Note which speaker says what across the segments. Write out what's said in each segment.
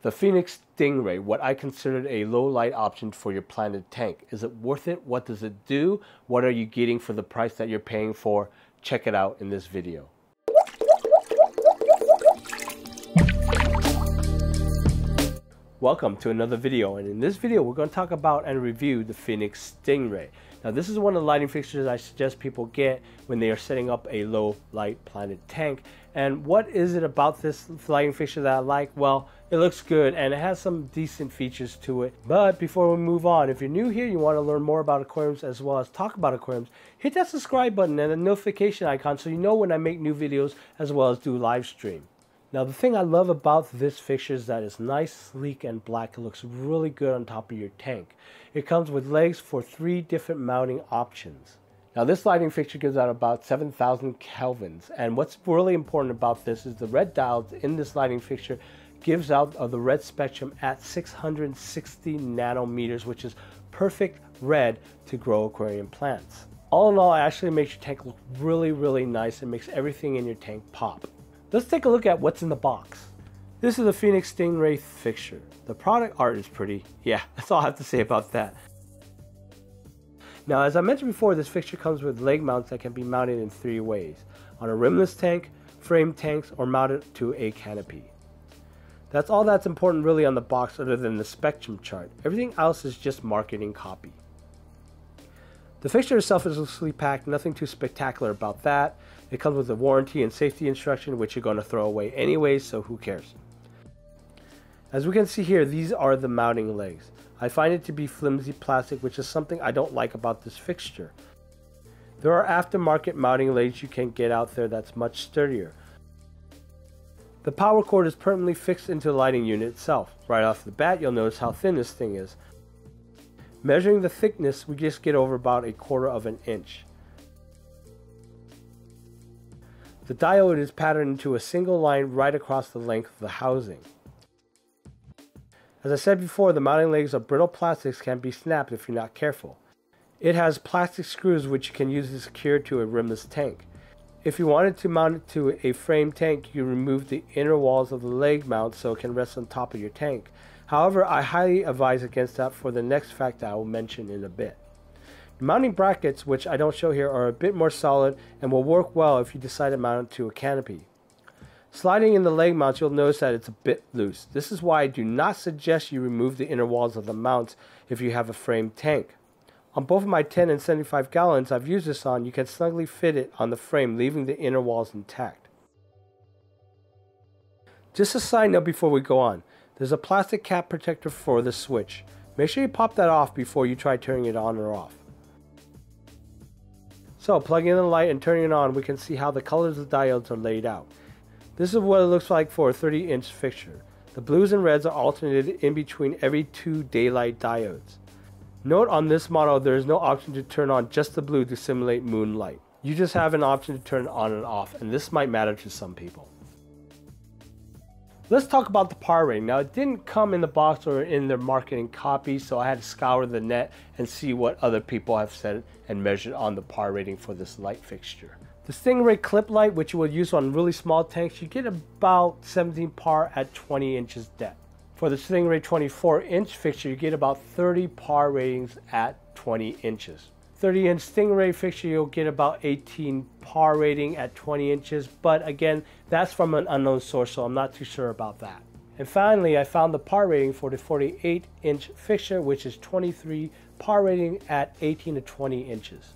Speaker 1: The Finnex Stingray, what I considered a low light option for your planted tank. Is it worth it? What does it do? What are you getting for the price that you're paying for? Check it out in this video. Welcome to another video, and in this video we're going to talk about and review the Finnex Stingray. Now this is one of the lighting fixtures I suggest people get when they are setting up a low light planted tank. And what is it about this lighting fixture that I like? Well, it looks good and it has some decent features to it. But before we move on, if you're new here, you want to learn more about aquariums as well as talk about aquariums, hit that subscribe button and the notification icon so you know when I make new videos as well as do live stream. Now the thing I love about this fixture is that it's nice, sleek, and black. It looks really good on top of your tank. It comes with legs for 3 different mounting options. Now this lighting fixture gives out about 7,000 kelvins, and what's really important about this is the red diodes in this lighting fixture gives out the red spectrum at 660 nanometers, which is perfect red to grow aquarium plants. All in all, it actually makes your tank look really nice and makes everything in your tank pop. Let's take a look at what's in the box. This is the Finnex Stingray fixture. The product art is pretty. Yeah, that's all I have to say about that. Now, as I mentioned before, this fixture comes with leg mounts that can be mounted in 3 ways. On a rimless tank, frame tanks, or mounted to a canopy. That's all that's important really on the box other than the spectrum chart. Everything else is just marketing copy. The fixture itself is loosely packed, nothing too spectacular about that. It comes with a warranty and safety instruction, which you're going to throw away anyway, so who cares? As we can see here, these are the mounting legs. I find it to be flimsy plastic, which is something I don't like about this fixture. There are aftermarket mounting legs you can get out there that's much sturdier. The power cord is permanently fixed into the lighting unit itself. Right off the bat, you'll notice how thin this thing is. Measuring the thickness, we just get over about 1/4 inch. The diode is patterned into a single line right across the length of the housing. As I said before, the mounting legs of brittle plastics can be snapped if you're not careful. It has plastic screws which you can use to secure to a rimless tank. If you wanted to mount it to a frame tank, you remove the inner walls of the leg mount so it can rest on top of your tank. However, I highly advise against that for the next fact I will mention in a bit. The mounting brackets, which I don't show here, are a bit more solid and will work well if you decide to mount it to a canopy. Sliding in the leg mounts, you'll notice that it's a bit loose. This is why I do not suggest you remove the inner walls of the mounts if you have a frame tank. On both of my 10 and 75 gallons I've used this on, you can snugly fit it on the frame, leaving the inner walls intact. Just a side note before we go on. There's a plastic cap protector for the switch. Make sure you pop that off before you try turning it on or off. So plugging in the light and turning it on, we can see how the colors of the diodes are laid out. This is what it looks like for a 30-inch fixture. The blues and reds are alternated in between every 2 daylight diodes. Note on this model there is no option to turn on just the blue to simulate moonlight. You just have an option to turn it on and off, and this might matter to some people. Let's talk about the par rating. Now it didn't come in the box or in their marketing copy, so I had to scour the net and see what other people have said and measured on the par rating for this light fixture. The Stingray clip light, which you will use on really small tanks, you get about 17 par at 20 inches depth. For the Stingray 24-inch fixture, you get about 30 par ratings at 20 inches. 30-inch Stingray fixture, you'll get about 18 par rating at 20 inches, but again, that's from an unknown source, so I'm not too sure about that. And finally, I found the par rating for the 48-inch fixture, which is 23 par rating at 18 to 20 inches.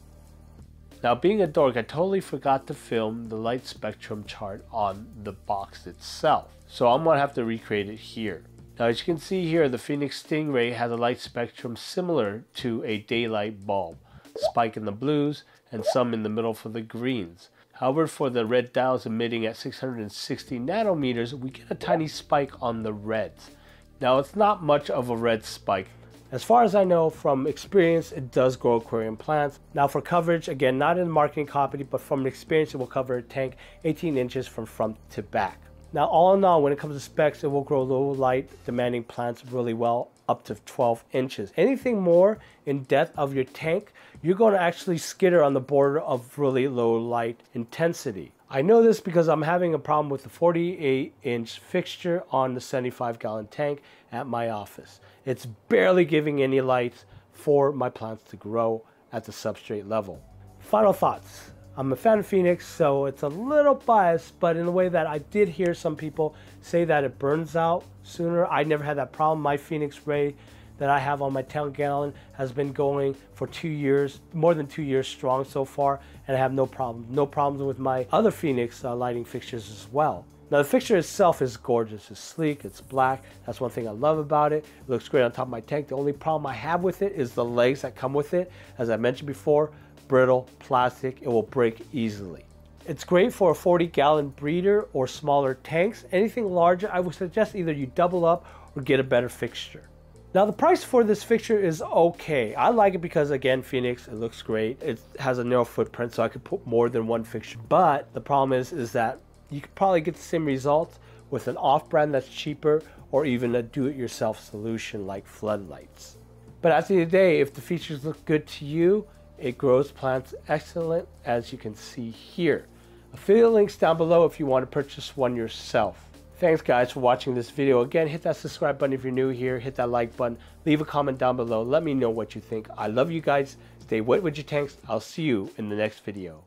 Speaker 1: Now, being a dork, I totally forgot to film the light spectrum chart on the box itself, so I'm going to have to recreate it here. Now, as you can see here, the Finnex Stingray has a light spectrum similar to a daylight bulb. Spike in the blues and some in the middle for the greens. However, for the red diodes emitting at 660 nanometers, we get a tiny spike on the reds. Now it's not much of a red spike. As far as I know from experience, it does grow aquarium plants. Now for coverage, again, not in the marketing copy, but from experience, it will cover a tank 18 inches from front to back. Now all in all, when it comes to specs, it will grow low light demanding plants really well, up to 12 inches. Anything more in depth of your tank, you're going to actually skitter on the border of really low light intensity. I know this because I'm having a problem with the 48-inch fixture on the 75-gallon tank at my office. It's barely giving any light for my plants to grow at the substrate level. Final thoughts. I'm a fan of Finnex, so it's a little biased, but in the way that I did hear some people say that it burns out sooner. I never had that problem. My Finnex Ray that I have on my 10-gallon has been going for 2 years, more than 2 years strong so far, and I have no problems. No problems with my other Finnex lighting fixtures as well. Now the fixture itself is gorgeous. It's sleek, it's black. That's one thing I love about it. It looks great on top of my tank. The only problem I have with it is the legs that come with it. As I mentioned before, brittle, plastic, it will break easily. It's great for a 40-gallon breeder or smaller tanks. Anything larger, I would suggest either you double up or get a better fixture. Now the price for this fixture is okay. I like it because, again, Finnex, it looks great. It has a narrow footprint, so I could put more than one fixture. But the problem is that you could probably get the same results with an off-brand that's cheaper, or even a do-it-yourself solution like floodlights. But at the end of the day, if the features look good to you, it grows plants excellent, as you can see here. Affiliate links down below if you want to purchase one yourself. Thanks guys for watching this video. Again, hit that subscribe button if you're new here, hit that like button, leave a comment down below, let me know what you think. I love you guys, stay wet with your tanks, I'll see you in the next video.